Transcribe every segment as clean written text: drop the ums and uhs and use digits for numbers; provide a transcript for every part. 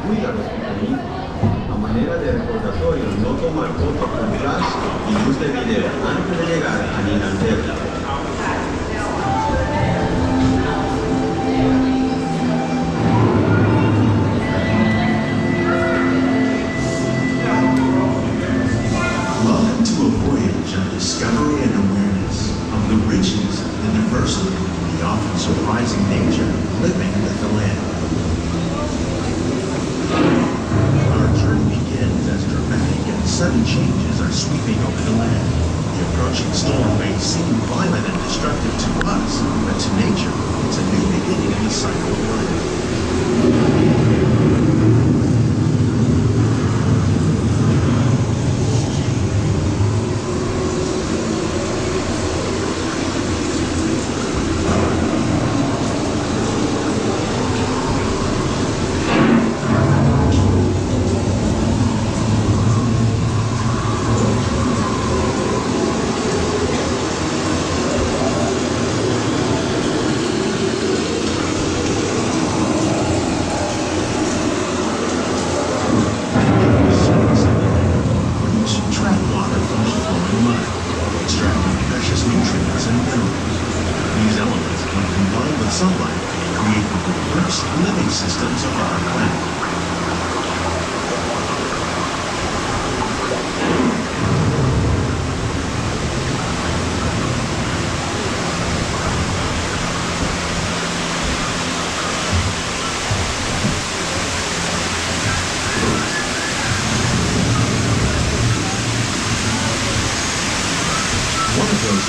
cuida a los pequeñitos. A manera de recordatorio, no tomar fotos con flash y luz de video antes de llegar a Ninantela. Welcome to a voyage of discovery and awareness of the richness, the diversity, the often surprising nature living with the land. Our journey begins as dramatic and sudden changes are sweeping over the land. The approaching storm may seem violent and destructive to us, but to nature, it's a new beginning in the cycle of life.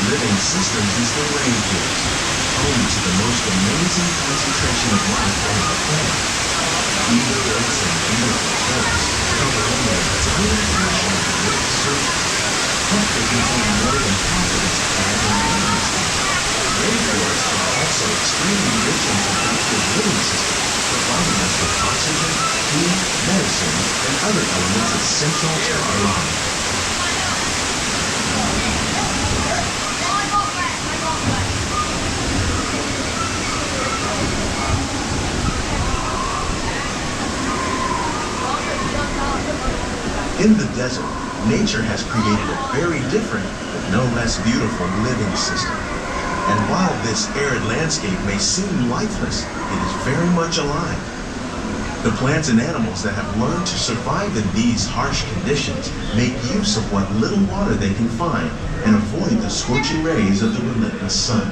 Living systems is the rainforest, home to the most amazing concentration of life on the planet. These dense and beautiful forests cover only a tiny fraction of the Earth's surface, but they contain more than half of its plant and animal species. Rainforests are also extremely rich in productive living systems, providing us with oxygen, food, medicine, and other elements essential to our lives. In the desert, nature has created a very different, but no less beautiful living system. And while this arid landscape may seem lifeless, it is very much alive. The plants and animals that have learned to survive in these harsh conditions make use of what little water they can find and avoid the scorching rays of the relentless sun.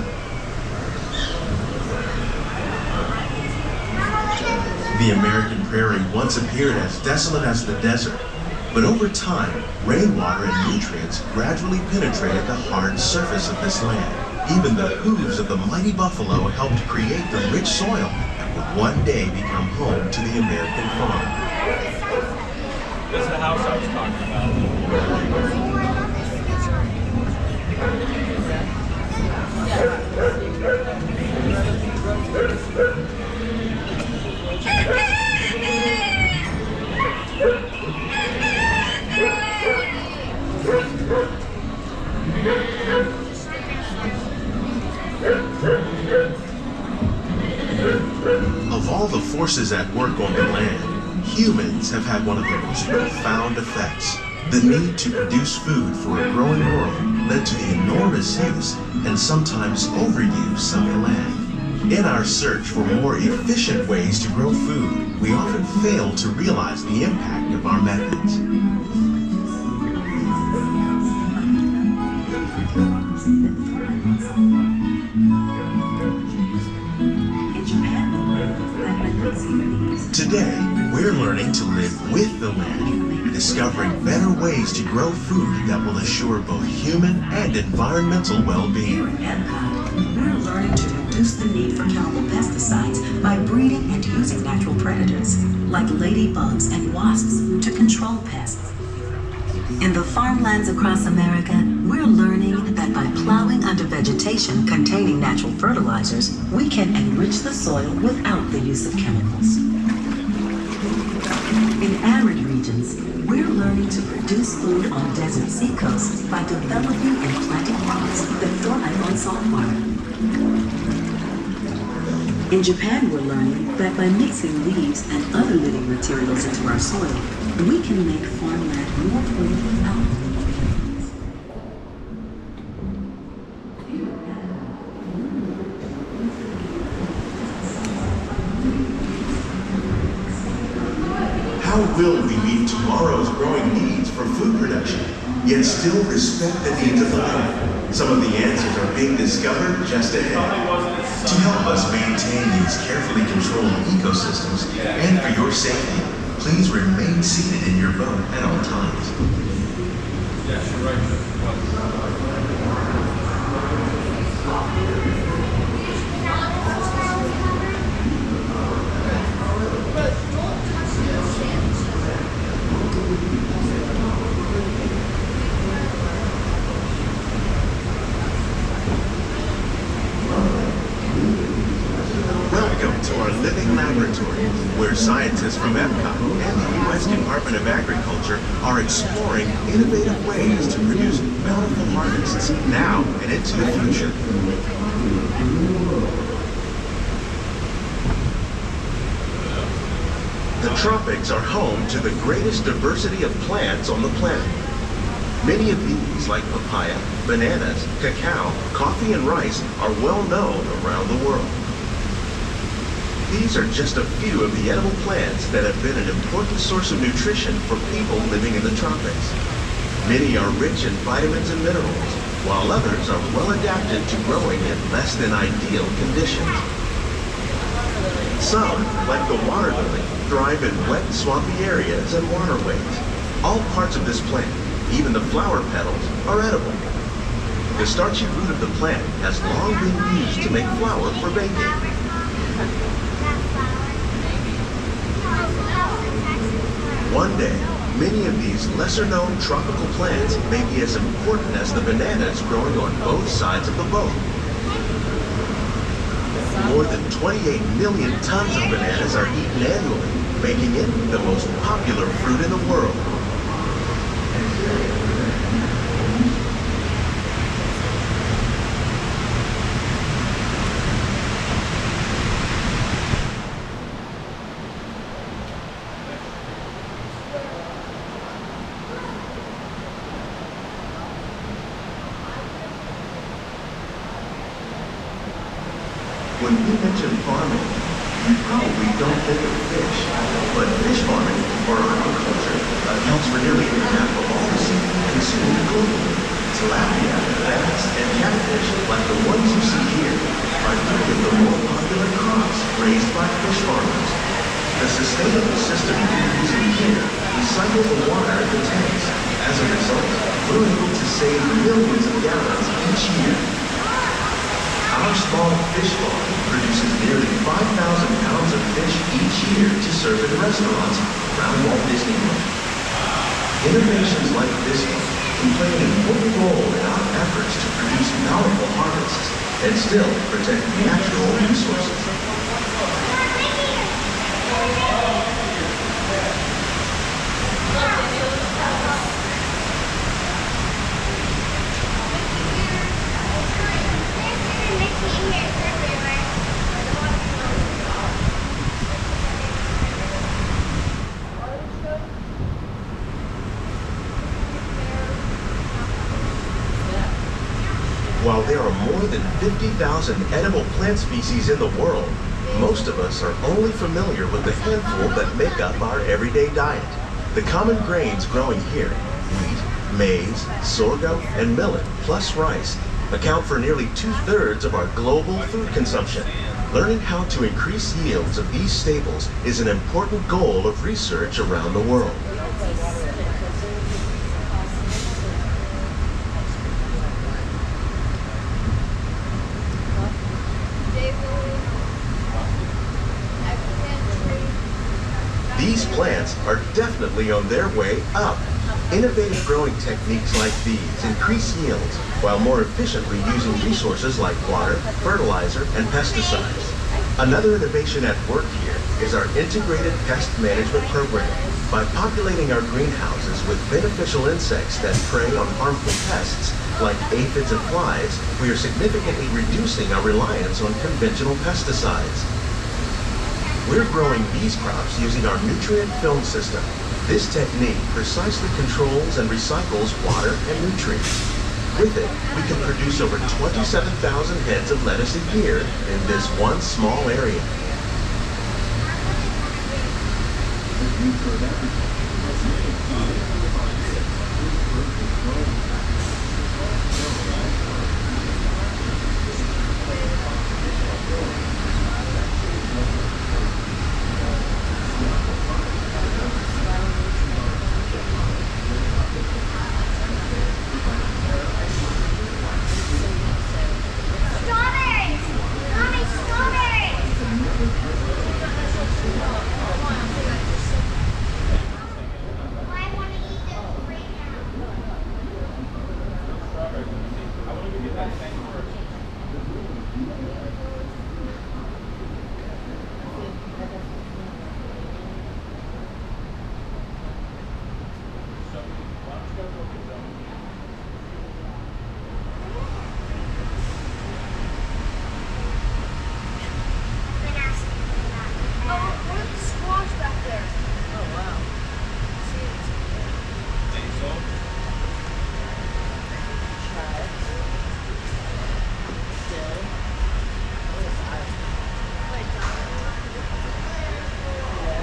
The American prairie once appeared as desolate as the desert. But over time, rainwater and nutrients gradually penetrated the hard surface of this land. Even the hooves of the mighty buffalo helped create the rich soil that would one day become home to the American farm. This is the house I was talking about. Of all the forces at work on the land, humans have had one of the most profound effects. The need to produce food for a growing world led to the enormous use and sometimes overuse of the land. In our search for more efficient ways to grow food, we often fail to realize the impact of our methods. Today, we're learning to live with the land, discovering better ways to grow food that will assure both human and environmental well-being. Here at EPCOT, we're learning to reduce the need for chemical pesticides by breeding and using natural predators, like ladybugs and wasps, to control pests. In the farmlands across America, we're learning that by plowing under vegetation containing natural fertilizers, we can enrich the soil without the use of chemicals. In arid regions, we're learning to produce food on desert seacoasts by developing and planting crops that thrive on salt water. In Japan, we're learning that by mixing leaves and other living materials into our soil, we can make farmland more fertile and healthy. How will we meet tomorrow's growing needs for food production, yet still respect the needs of the land? Some of the answers are being discovered just ahead. To help us maintain these carefully controlled ecosystems, and for your safety, please remain seated in your boat at all times. Yes, you're right. Welcome to our living laboratory, where scientists from EPCOT and the U.S. Department of Agriculture are exploring innovative ways to produce bountiful harvests now and into the future. The tropics are home to the greatest diversity of plants on the planet. Many of these, like papaya, bananas, cacao, coffee, and rice, are well known around the world. These are just a few of the edible plants that have been an important source of nutrition for people living in the tropics. Many are rich in vitamins and minerals, while others are well adapted to growing in less than ideal conditions. Some, like the water lily, thrive in wet, swampy areas and waterways. All parts of this plant, even the flower petals, are edible. The starchy root of the plant has long been used to make flour for baking. One day, many of these lesser-known tropical plants may be as important as the bananas growing on both sides of the boat. More than 28 million tons of bananas are eaten annually, making it the most popular fruit in the world. When we mention farming, you probably don't think of fish, but fish farming, or aquaculture, accounts for nearly half of all the seafood consumed globally. Tilapia, bass, and catfish, like the ones you see here, are three of the more popular crops raised by fish farmers. The sustainable system you're using here recycles the water in the tanks. As a result, we're able to save millions of gallons each year. Our small fish farm produces nearly 5,000 pounds of fish each year to serve in restaurants around Walt Disney World. Innovations like this one can play an important role in our efforts to produce bountiful harvests and still protect natural resources. While there are more than 50,000 edible plant species in the world, most of us are only familiar with the handful that make up our everyday diet. The common grains growing here, wheat, maize, sorghum, and millet, plus rice, account for nearly 2/3 of our global food consumption. Learning how to increase yields of these staples is an important goal of research around the world. These plants are definitely on their way up. Innovative growing techniques like these increase yields while more efficiently using resources like water, fertilizer, and pesticides. Another innovation at work here is our integrated pest management program. By populating our greenhouses with beneficial insects that prey on harmful pests like aphids and flies, we are significantly reducing our reliance on conventional pesticides. We're growing these crops using our nutrient film system. This technique precisely controls and recycles water and nutrients. With it, we can produce over 27,000 heads of lettuce a year in this one small area.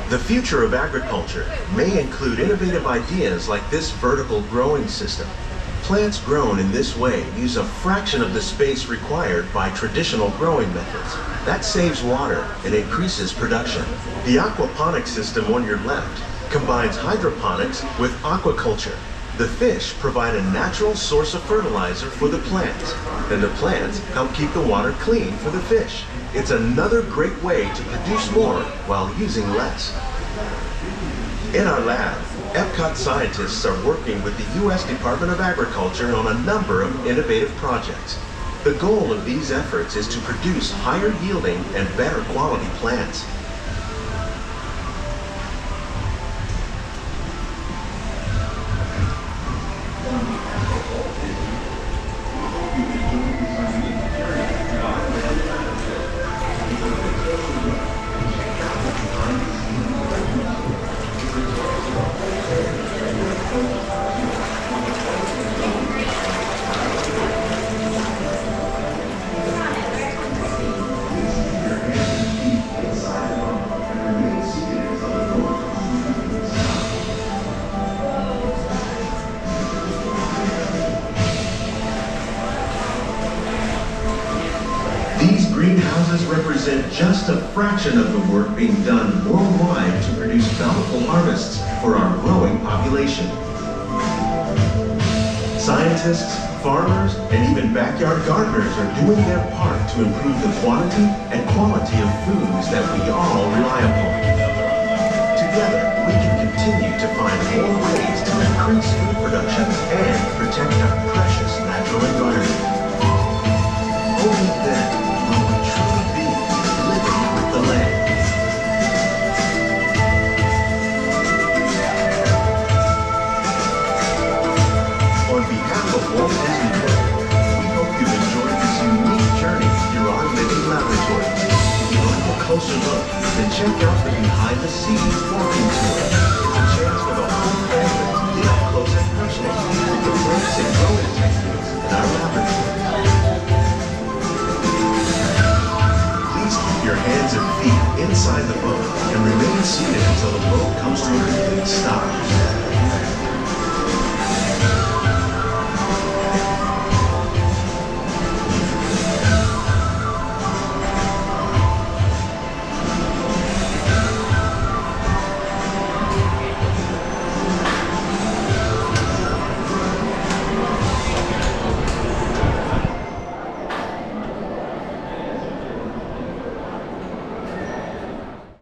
The future of agriculture may include innovative ideas like this vertical growing system. Plants grown in this way use a fraction of the space required by traditional growing methods. That saves water and increases production. The aquaponics system on your left combines hydroponics with aquaculture. The fish provide a natural source of fertilizer for the plants, and the plants help keep the water clean for the fish. It's another great way to produce more while using less. In our lab, EPCOT scientists are working with the U.S. Department of Agriculture on a number of innovative projects. The goal of these efforts is to produce higher yielding and better quality plants. Greenhouses represent just a fraction of the work being done worldwide to produce bountiful harvests for our growing population. Scientists, farmers, and even backyard gardeners are doing their part to improve the quantity and quality of foods that we all rely upon. Together, we can continue to find more ways to increase food production and protect our precious natural environment. Only then will we truly be living with the land. On behalf of Walt Disney World, we hope you've enjoyed this unique journey through our living laboratory. If you'd like a closer look, then check out the behind-the-scenes walking tour. It's a chance for the whole family to get up close and personal with the works and growing techniques in our laboratory. Your hands and feet inside the boat and remain seated until the boat comes to a complete stop.